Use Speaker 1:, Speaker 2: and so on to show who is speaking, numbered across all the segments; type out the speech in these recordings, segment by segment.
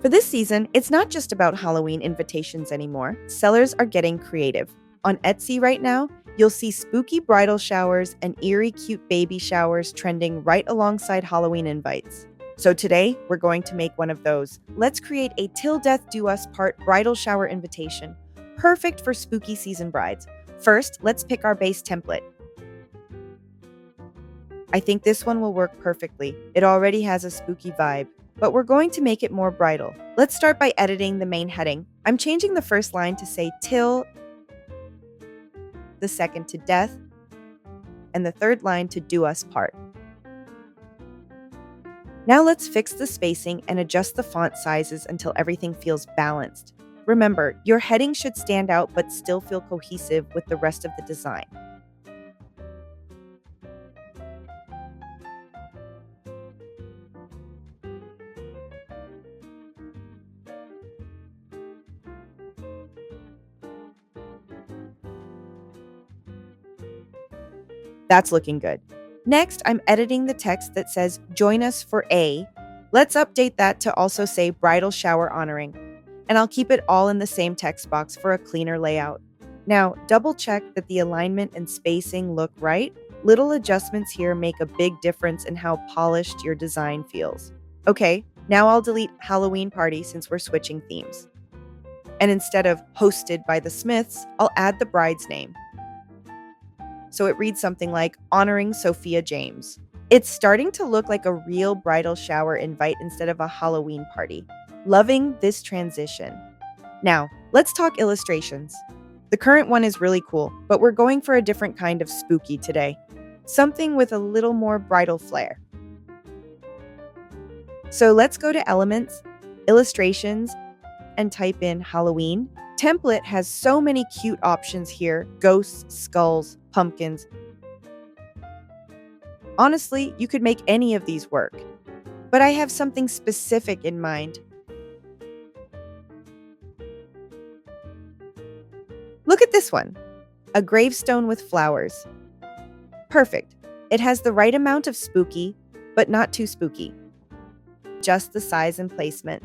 Speaker 1: For this season, it's not just about Halloween invitations anymore. Sellers are getting creative. On Etsy right now, you'll see spooky bridal showers and eerie cute baby showers trending right alongside Halloween invites. So today, we're going to make one of those. Let's create a Till Death Do Us Part bridal shower invitation, perfect for spooky season brides. First, let's pick our base template. I think this one will work perfectly. It already has a spooky vibe, but we're going to make it more bridal. Let's start by editing the main heading. I'm changing the first line to say till, the second to death, and the third line to do us part. Now let's fix the spacing and adjust the font sizes until everything feels balanced. Remember, your heading should stand out but still feel cohesive with the rest of the design. That's looking good. Next, I'm editing the text that says, "Join us for A." Let's update that to also say bridal shower honoring. And I'll keep it all in the same text box for a cleaner layout. Now, double check that the alignment and spacing look right. Little adjustments here make a big difference in how polished your design feels. Okay, now I'll delete Halloween party since we're switching themes. And instead of hosted by the Smiths, I'll add the bride's name. So it reads something like honoring Sophia James. It's starting to look like a real bridal shower invite instead of a Halloween party. Loving this transition. Now, let's talk illustrations. The current one is really cool, but we're going for a different kind of spooky today. Something with a little more bridal flair. So let's go to Elements, Illustrations, and type in Halloween. Templett has so many cute options here: ghosts, skulls, pumpkins. Honestly, you could make any of these work, but I have something specific in mind. Look at this one, a gravestone with flowers. Perfect. It has the right amount of spooky, but not too spooky. Just the size and placement.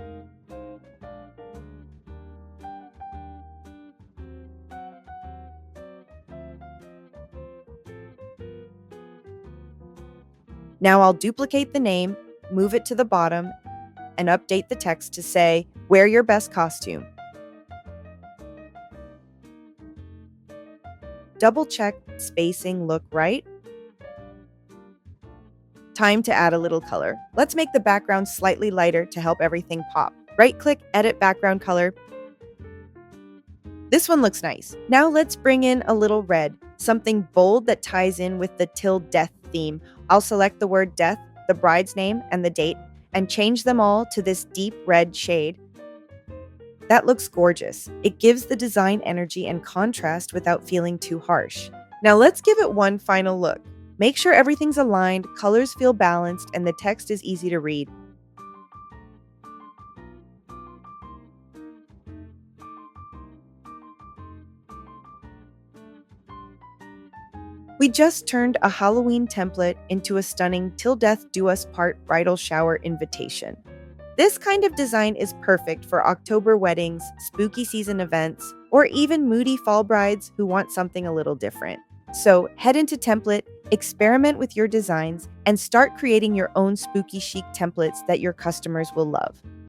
Speaker 1: Now I'll duplicate the name, move it to the bottom, and update the text to say, "Wear your best costume." Double check spacing look right. Time to add a little color. Let's make the background slightly lighter to help everything pop. Right-click, edit background color. This one looks nice. Now let's bring in a little red, something bold that ties in with the till death theme. I'll select the word death, the bride's name, and the date, and change them all to this deep red shade. That looks gorgeous. It gives the design energy and contrast without feeling too harsh. Now let's give it one final look. Make sure everything's aligned, colors feel balanced, and the text is easy to read. We just turned a Halloween template into a stunning Till Death Do Us Part bridal shower invitation. This kind of design is perfect for October weddings, spooky season events, or even moody fall brides who want something a little different. So head into Templett, experiment with your designs, and start creating your own spooky chic templates that your customers will love.